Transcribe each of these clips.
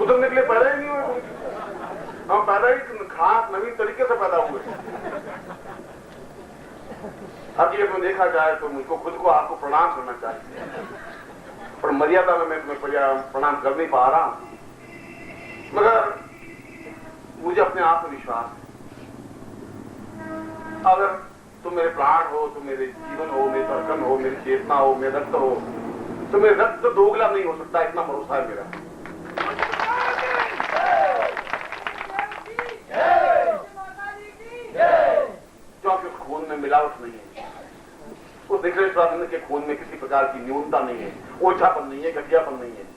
उतरने के लिए पैदा ही नहीं हुए। हम पैदा ही खास नवीन तरीके से पैदा हुए। हकीकत में देखा जाए तो मुझको खुद को आपको प्रणाम करना चाहिए, पर मर्यादा में मैं तुम्हें प्रणाम कर नहीं पा रहा हूं। मगर मुझे अपने आप में विश्वास है, अगर तुम मेरे प्राण हो, तुम मेरे जीवन हो, मेरी धड़कन हो, मेरी चेतना हो, मेरे रक्त हो, तो मेरे रक्त दोगला नहीं हो सकता, इतना भरोसा है मेरा। क्योंकि उस खून में मिलावट नहीं है, उस विक्रेश्वरानंद के खून में किसी प्रकार की न्यूनता नहीं है, ओछापन नहीं है, घटियापन नहीं है।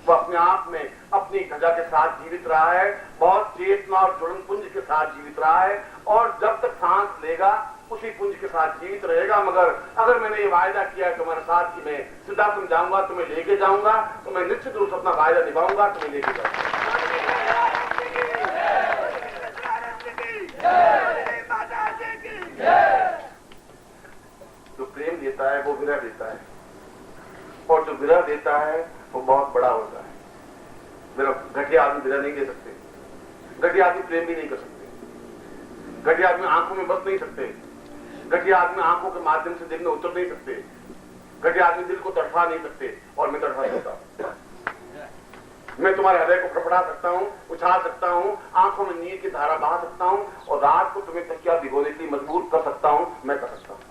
वो अपने आप में अपनी ध्वजा के साथ जीवित रहा है, बहुत चेतना और जुड़न पुंज के साथ जीवित रहा है, और जब तक सांस लेगा उसी पुंज के साथ जीवित रहेगा। मगर अगर मैंने ये वायदा किया है तुम्हारे साथ कि मैं सिद्धार्थम जाऊंगा, तुम्हें लेके जाऊंगा, तो मैं निश्चित रूप से अपना वायदा निभाऊंगा, तुम्हें लेके जाऊंगा। जो प्रेम देता है वो विरह देता है, और जो विरह देता है वो बहुत बड़ा होता है। मेरा घटिया आदमी विरह नहीं दे सकते, घटिया आदमी प्रेम भी नहीं कर सकते, घटिया आदमी आंखों में बस नहीं सकते, घटिया आदमी आंखों के माध्यम से दिल में उतर नहीं सकते, घटिया आदमी दिल को तड़फा नहीं सकते, और मैं तड़फा सकता हूं। मैं तुम्हारे हृदय को फड़फड़ा सकता हूं, उछाल सकता हूं, आंखों में नीर की धारा बहा सकता हूं, और रात को तुम्हें तकिया भिगोने के लिए मजबूर कर सकता हूं, मैं कर सकता हूं।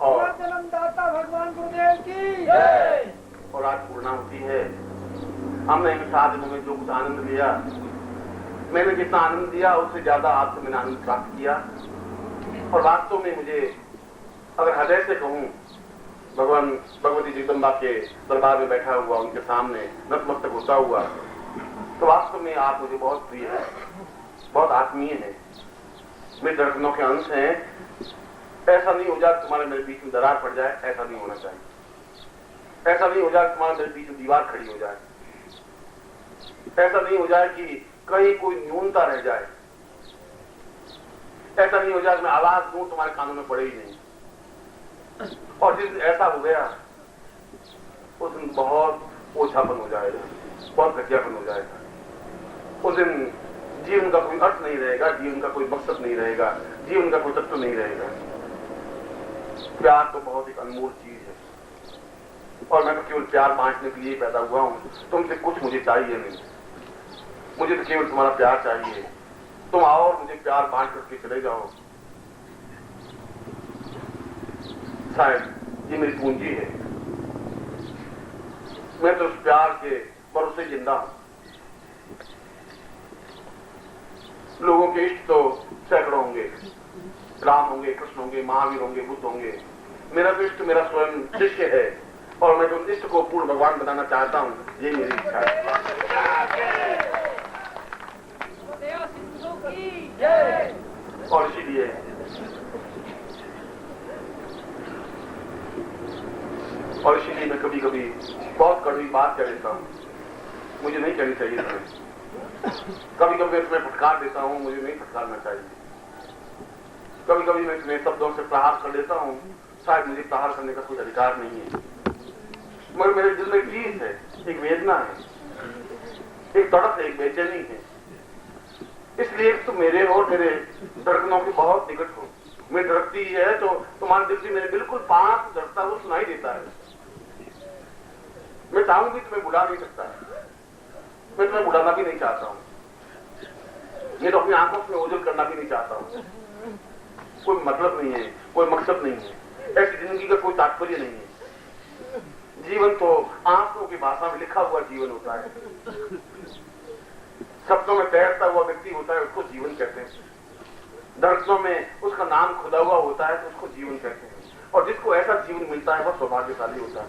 और जन्मदाता भगवान गुरुदेव की जय। और आज पूर्णाहुति है। हमने इन 7 दिनों में जो कुछ आनंद लिया, मैंने जितना आनंद दिया उससे ज्यादा आपसे मैंने आनंद प्राप्त किया। और वास्तव में मुझे अगर हृदय से कहूं, भगवान भगवती जगदम्बा के दरबार में बैठा हुआ, उनके सामने नतमस्तक होता हुआ, तो वास्तव में आप मुझे बहुत प्रिय है, बहुत आत्मीय है, मेरे धड़कनों के अंश हैं। ऐसा नहीं हो जाए तुम्हारे मेरे बीच में दरार पड़ जाए, ऐसा नहीं होना चाहिए। ऐसा नहीं हो जाए तुम्हारे मेरे बीच में दीवार खड़ी हो जाए, ऐसा नहीं हो जाए कि कहीं कोई न्यूनता रह जाए, ऐसा नहीं हो जाए कि मैं आवाज दूं तुम्हारे कानों में पड़े ही नहीं। और जिस दिन ऐसा हो गया उस दिन बहुत ओछापन हो जाएगा, बहुत घटियापन हो जाएगा। उस दिन जीवन का कोई अर्थ नहीं रहेगा, जीवन का कोई मकसद नहीं रहेगा, जीवन का कोई तत्व नहीं रहेगा। प्यार तो बहुत एक अनमोल चीज है, और मैं तो केवल प्यार बांटने के लिए पैदा हुआ हूं। तुमसे कुछ मुझे चाहिए नहीं, मुझे तो केवल तुम्हारा प्यार चाहिए। तुम आओ और मुझे प्यार बांट करके चले जाओ। शायद ये मेरी पूंजी है, मैं तो उस प्यार के भरोसे जिंदा हूं। लोगों के इष्ट तो सैकड़ों होंगे, राम होंगे, कृष्ण होंगे, महावीर होंगे, बुद्ध होंगे। मेरा तो इष्ट मेरा स्वयं शिष्य है, और मैं तो इष्ट को पूर्ण भगवान बनाना चाहता हूं, ये मेरी इच्छा है। और इसीलिए मैं कभी कभी बहुत कड़वी बात कह देता हूं, मुझे नहीं कहनी चाहिए था। कभी कभी मैं तुम्हें फटकार देता हूं, मुझे नहीं फटकारना चाहिए। कभी कभी मैं तुम्हें शब्दों से प्रहार कर देता हूं, शायद मुझे प्रहार करने का कोई अधिकार नहीं है। मगर मेरे दिल में एक चीज है, एक वेदना है, एक तड़प है, एक बेचैनी है। इसलिए तो मेरे और मेरे धड़कनों के बहुत निकट हो। मेरी धड़कती है तो तुम्हारे दिल से मेरे बिल्कुल पास धड़कता हुआ सुनाई देता है। मैं चाहूं भी तुम्हें बुला नहीं सकता, मैं तुम्हें बुलाना भी नहीं चाहता हूं, मैं तो अपनी आंखों से ओझल करना भी नहीं चाहता हूं। कोई मतलब नहीं है, कोई मकसद नहीं है, ऐसी जिंदगी का कोई तात्पर्य नहीं है। जीवन तो आंखों की भाषा में लिखा हुआ जीवन होता है, शब्दों में तैरता हुआ व्यक्ति होता है, उसको जीवन कहते हैं। धड़कनों में उसका नाम खुदा हुआ होता है तो उसको जीवन कहते हैं। और जिसको ऐसा जीवन मिलता है वह सौभाग्यशाली होता है।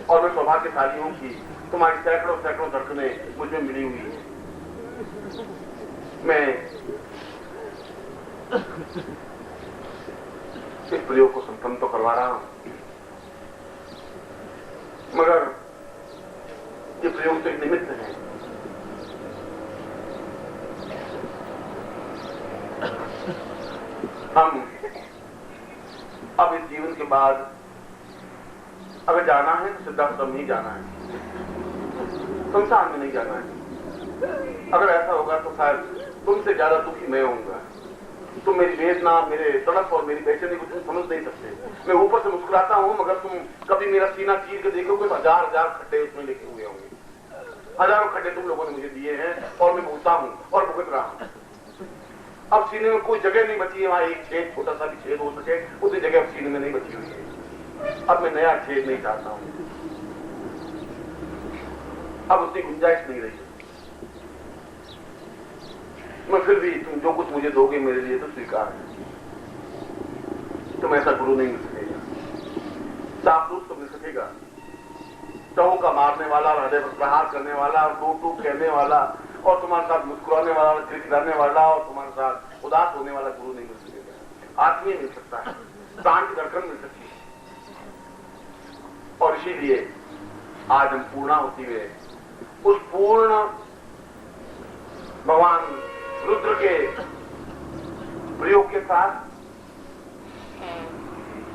और मैं सौभाग्यशाली हूं कि तुम्हारी सैकड़ों सैकड़ों धड़कनें मुझ में मिली हुई है। मैं इस प्रयोग को संपन्न तो करवा रहा हूं, मगर ये प्रयोग तो एक निमित्त है। हम अब इस जीवन के बाद अगर जाना है तो सिद्धाश्रम ही जाना है, संसार में नहीं जाना है। अगर ऐसा होगा तो शायद तुमसे ज्यादा दुखी मैं होऊंगा। तुम मेरी वेदना, मेरे तड़प और मेरी बेचैनी को तुम समझ नहीं सकते। मैं ऊपर से मुस्कुराता हूं, मगर तुम कभी मेरा सीना चीर के देखोगे, हजार हजार खड्डे उसमें लिखे हुए होंगे। हजारों खड्डे तुम लोगों ने मुझे दिए हैं और मैं भूलता हूं और भुगत रहा हूं। अब सीने में कोई जगह नहीं बची है, वहां एक छेद, छोटा सा भी छेद हो सके, उतनी जगह अब सीने में नहीं बची हुई है। अब मैं नया छेद नहीं चाहता हूं, अब उतनी गुंजाइश नहीं रही। मैं फिर भी तुम जो कुछ मुझे दोगे मेरे लिए तो स्वीकार है। तुम ऐसा गुरु नहीं मिल सकेगा, चापलूस तो मिल सकेगा, चौका मारने वाला, हृदय पर प्रहार करने वाला, टूक टूक कहने वाला और तुम्हारे साथ मुस्कुराने वाला, खिलखिलाने वाला और तुम्हारे साथ उदास होने वाला गुरु नहीं मिल सकेगा। आत्मीय मिल सकता है, प्राण की धड़कन मिल सकती है। और इसीलिए आज हम पूर्णाहुति में उस पूर्ण भगवान रुद्र के प्रयोग के साथ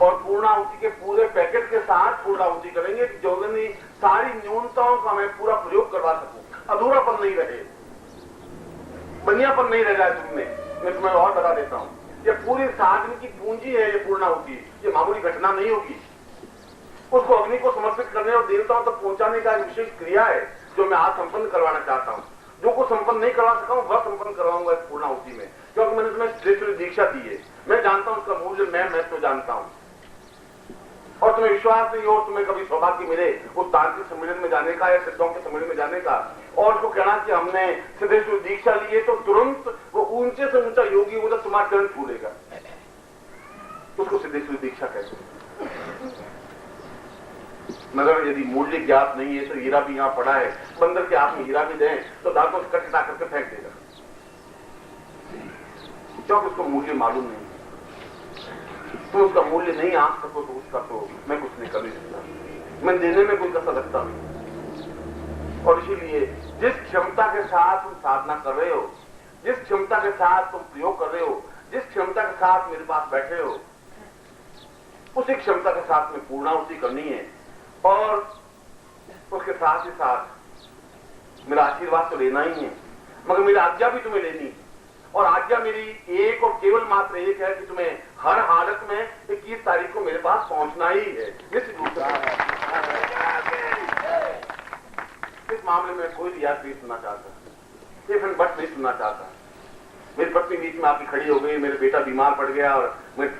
और पूर्णाहुति के पूरे पैकेट के साथ पूर्णाहुति करेंगे कि जो सारी न्यूनताओं का मैं पूरा प्रयोग करवा सकूं, अधूरापन नहीं रहे, बनियापन नहीं रह जाए तुमने। मैं तुम्हें और बता देता हूं, ये पूरी साधन की पूंजी है। ये पूर्णाहुति ये मामूली घटना नहीं होगी। उसको अग्नि को समर्पित करने और देवताओं तक पहुंचाने का एक विशेष क्रिया है जो मैं आज संपन्न करवाना चाहता हूं। जो को संपन्न नहीं करवा सका हूं वह संपन्न करवाऊंगा इस पूर्णाहुति में, क्योंकि मैंने तुम्हें श्रेष्ठ दीक्षा दी है। मैं जानता हूं उसका मूल्य, मैं तो जानता हूं। और तुम्हें विश्वास नहीं हो, तुम्हें कभी सौभाग्य मिले उस तांत्रिक सम्मेलन में जाने का या सिद्धों के सम्मेलन में जाने का और उसको कहना कि हमने सिद्धेश्वर दीक्षा ली है, तो तुरंत वो ऊंचे से ऊंचा योगी होगा, तुम्हारा चरण छूलेगा। उसको सिद्धेश्वर दीक्षा कहते हैं। मगर यदि मूल्य ज्ञात नहीं है तो हीरा भी यहां पड़ा है, बंदर के हाथ में हीरा भी दें तो दांतों से कट करके फेंक देगा, क्योंकि उसको मूल्य मालूम नहीं। तुम उसका मूल्य नहीं आंक सको तो उसका तो मैं कुछ नहीं कर नहीं सकता। मैं देने में कोई कसर रखता नहीं। और इसीलिए जिस क्षमता के साथ तुम साधना कर रहे हो, जिस क्षमता के साथ तुम प्रयोग कर रहे हो, जिस क्षमता के साथ मेरे पास बैठे हो, उसी क्षमता के साथ में पूर्णाहुति करनी है। और उसके साथ ही साथ मेरा आशीर्वाद तो लेना ही है, मगर मेरी आज्ञा भी तुम्हें लेनी है। और आज्ञा मेरी एक और केवल मात्र एक है कि तुम्हें हर हालत में 21 तारीख को मेरे पास पहुंचना ही है। निश्चित रूप से इस मामले में कोई रियायत नहीं सुनना चाहता, ये फिर बट नहीं सुनना चाहता। मेरी पत्नी बीच में आपकी खड़ी हो गई, मेरे बेटा बीमार पड़ गया और मेरी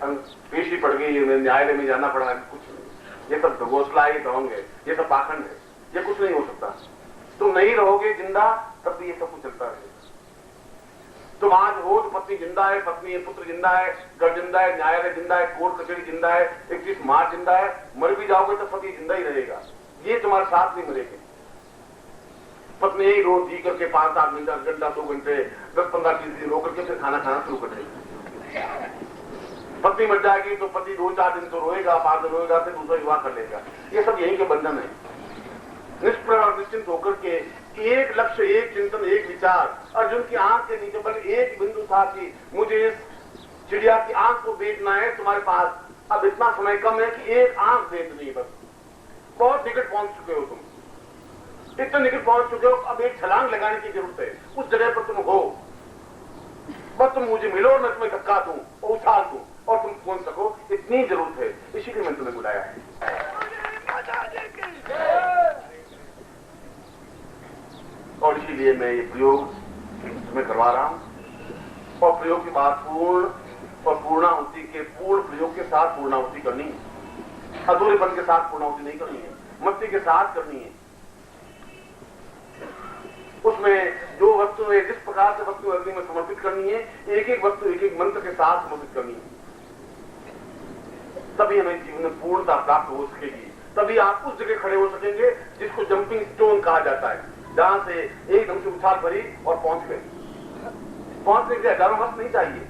पेशी पड़ गई, मेरे न्यायालय में जाना पड़ा, कुछ नहीं। ये सब घोषला है, ढोंग है, ये सब पाखंड है, ये कुछ नहीं हो सकता। तुम नहीं रहोगे जिंदा तब भी ये सब कुछ चलता रहेगा। तुम आज हो तो पत्नी जिंदा है, पत्नी है, पुत्र जिंदा है, घर जिंदा है, न्यायालय जिंदा है, कोर्ट कचहरी जिंदा है, 21 मार्च जिंदा है। मर भी जाओगे तो पति जिंदा ही रहेगा, ये तुम्हारे साथ नहीं मरेगा। पत्नी यही रोज जी करके 5-7 मिनट, 10 घंटा, 2 घंटे, 10-15-20 दिन रो करके फिर खाना खाना शुरू कर देगी। पत्नी मर जाएगी तो पति 2-4 दिन तो रोएगा, 5 दिन रोएगा, फिर दूसरा विवाह कर लेगा। ये सब यही के बंधन है। निष्प्रह और निश्चिंत होकर के एक लक्ष्य, एक चिंतन, एक विचार। अर्जुन की आंख के नीचे बल एक बिंदु था कि मुझे इस चिड़िया की आंख को देखना है। तुम्हारे पास अब इतना समय कम है कि एक आंख देखनी है बस। बहुत निकट पहुंच चुके हो तुम, इतने निकट पहुंच चुके हो, अब एक छलांग लगाने की जरूरत है। उस जगह पर तुम हो, बस तुम मुझे मिलो, मैं तुम्हें धक्का दूं और उछाल दूं और तुम पहुंच सको, इतनी जरूरत है। इसीलिए मैंने तुम्हें बुलाया है। और इसीलिए मैं ये प्रयोग तुम्हें करवा रहा हूं। और प्रयोग की बात पूर्ण और पूर्णाहुति के पूर्ण प्रयोग के साथ पूर्णाहुति करनी है, अधूरेपन के साथ पूर्णाहुति नहीं करनी है, मस्ती के साथ करनी है। उसमें जो वस्तु है, जिस प्रकार से वस्तु अग्नि में समर्पित करनी है, एक एक वस्तु एक एक मंत्र के साथ समर्पित करनी है। तभी हमें जीवन में पूर्णता प्राप्त हो सकेगी। तभी आप उस जगह खड़े हो सकेंगे जिसको जंपिंग स्टोन कहा जाता है, जहां से एकदम से उछाल भरी और पहुंच गए। पहुंचने के लिए हजारों वर्ष नहीं चाहिए।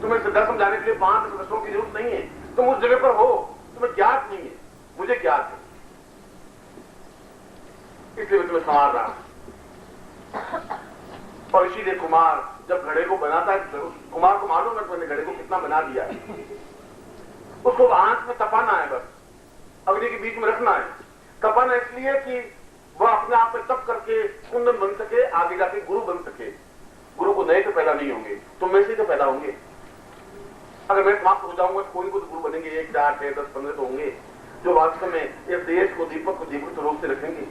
तुम्हें सिद्धा समझाने के लिए 5 वर्षों की जरूरत नहीं है। तुम उस जगह पर हो, तुम्हें ज्ञात नहीं है, मुझे ज्ञात है, इसलिए मैं तुम्हें संवार रहा हूं। और इसीलिए कुमार जब घड़े को बनाता है, कुमार को मालूम है मैंने घड़े को कितना बना दिया है। उसको आंख में तपाना है बस, अग्नि के बीच में रखना है। तपन इसलिए कि वह अपने आप में तप करके कुंदन बन सके, आगे जाके गुरु बन सके। गुरु को नए तो पैदा नहीं होंगे, तुम में से तो पैदा होंगे। अगर मैं समाप्त हो जाऊंगा तो कोई को तो गुरु बनेंगे, 1, 4, 6, 10, 15 तो होंगे जो वास्तव में इस देश को, दीपक को दीपक रूप से रखेंगे।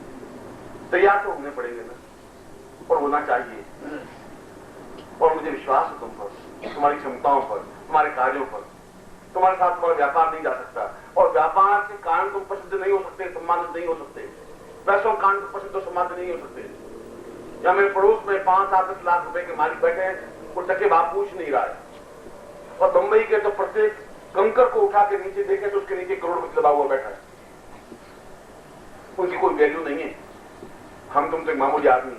तैयार तो होने पड़ेंगे ना, और होना चाहिए। और मुझे विश्वास है तुम पर, तुम्हारी क्षमताओं पर, तुम्हारे कार्यों पर। तुम्हारे साथ तुम्हारा व्यापार नहीं जा सकता, और व्यापार के कारण तुम प्रसिद्ध नहीं हो सकते, सम्मानित नहीं हो सकते। पैसों के कारण तुम प्रसिद्ध और सम्मानित नहीं हो सकते। या मेरे पड़ोस में 5-7 लाख रुपए के मालिक बैठे हैं, वो टके बाप पूछ नहीं रहा है। और बंबई के तो प्रत्येक कंकर को उठा के नीचे देखे तो उसके नीचे करोड़पति दबा हुआ बैठा है। उनकी कोई वैल्यू नहीं है। हम तुम तो एक मामूली आदमी।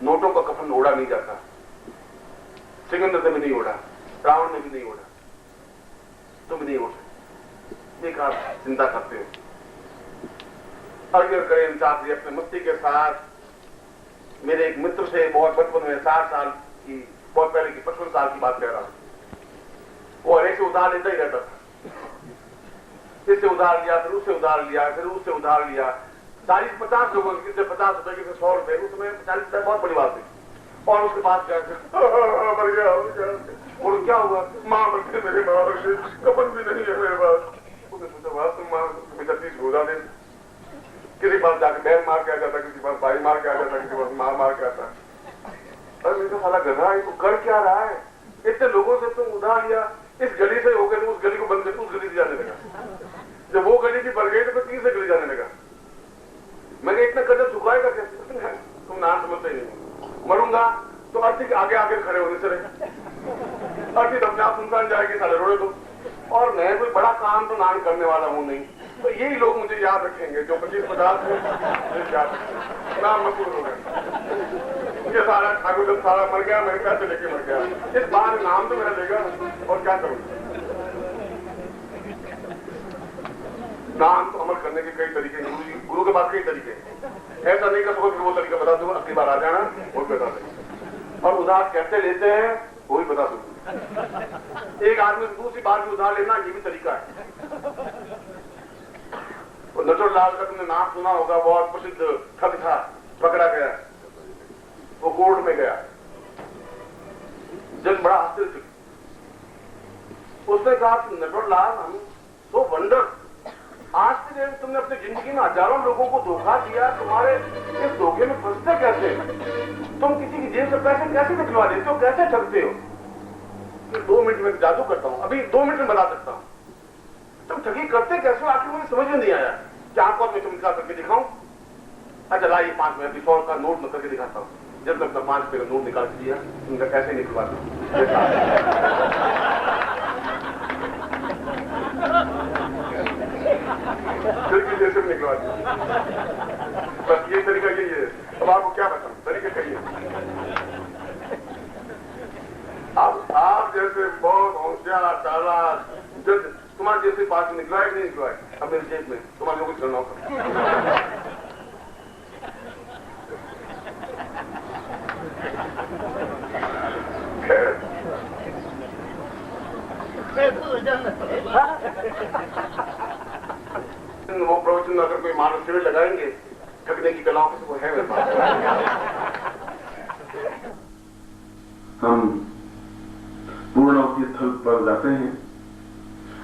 नोटों का कफन ओढ़ा नहीं जाता, सिकंदर में नहीं ओढ़ा, रावण ने भी नहीं ओढ़ा, तुम नहीं ओढ़ सकते। बेकार चिंता करते हो। अर्जुन करें चाहते अपने मस्ती के साथ। मेरे एक मित्र से बहुत बचपन में 60 साल की, बहुत पहले की 55 साल की बात कह रहा हूं। वो हर एक से उधार लेता ही रहता था। इससे उधार लिया, फिर उससे उधार लिया, फिर उससे उधार लिया। 40-50 लोगों से, किसी 50 रुपए, किसी 100 रुपए। उस समय 40 रुपए बहुत बड़ी बात थी। और उसके पास क्या मर गया, और क्या हुआ? माँ मर गई, मेरे माँ मर गई, कपन भी नहीं है मेरे पास। उसने सोचा बात तुम माँ बेटा 30 रोजा दे। किसी पास जाकर बहन मार के आ जाता, किसी पास भाई मार के आ जाता, किसी पास माँ मार के आता। अरे मेरे को साला गधा है, तो कर क्या रहा है? इतने लोगों से तुम उधार लिया, इस गली से हो गए तो उस गली को बंद करके उस गली से जाने लगा। जब वो गली भी बढ़ गई तो फिर तीसरे गली जाने लगा। मैंने इतना कदम झुकाएगा कैसे? तुम नाम समझते ही नहीं। मरूंगा तो अर्थी के आगे आगे खड़े होने से रहे। अर्थी अपने आप सुनसान जाएगी, साले रोड़े दो। और मैं कोई बड़ा काम तो नाम करने वाला हूं नहीं, तो यही लोग मुझे याद रखेंगे जो 25-50 नाम मशहूर हो गए। ये सारा ठाकुर जब सारा मर गया, मेरे पैसे लेके मर गया। इस बार नाम तो मेरा लेगा, और क्या करूंगा? नाम तो अमल करने के कई तरीके हैं। गुरु के पास कई तरीके हैं। ऐसा नहीं कर सको कि वो तरीका बता दूंगा, अगली बार आ जाना वो बता देंगे। और उधार कैसे लेते हैं वो भी बता दूंगा। एक आदमी से दूसरी बार भी उधार लेना, ये भी तरीका है। नटवरलाल का तुमने नाम सुना होगा, बहुत प्रसिद्ध ठग था, पकड़ा गया। वो कोर्ट में गया, जज बड़ा आश्चर्य। उसने कहा कि नटवरलाल, हम तो वंडर, आज के दिन तुमने अपनी जिंदगी में हजारों लोगों को धोखा दिया, तुम्हारे इस धोखे में फंसते कैसे? तुम किसी की जेब से पैसे कैसे निकलवा देते हो, कैसे ठगते हो? 2 मिनट में जादू करता हूं, अभी 2 मिनट में बता सकता हूं। तुम ठगी करते कैसे? आखिर मुझे समझ में नहीं आया। क्या आपको मैं चमत्कार करके दिखाऊं? अच्छा लाइए 5 मिनट 100 का नोट में करके दिखाता हूं। जब तक 5 रुपए का नोट निकाल दिया, उनका कैसे निकलवाता खिड़की जैसे भी निकलवा दिया। बस ये तरीका यही है। अब आपको क्या बताऊं, तरीके कहिए। आप जैसे बहुत होशियार चालाक जज, तुम्हारे जैसे पास निकलवाए नहीं निकलवाए, अब मेरी जेब में तुम्हारे कुछ करना होगा। वो प्रवचन अगर कोई मानव शिविर लगाएंगे ठगने की कलाओं से, वो है मेरे पास। हम पूर्णावती स्थल पर जाते हैं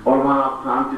और वहां आप शांति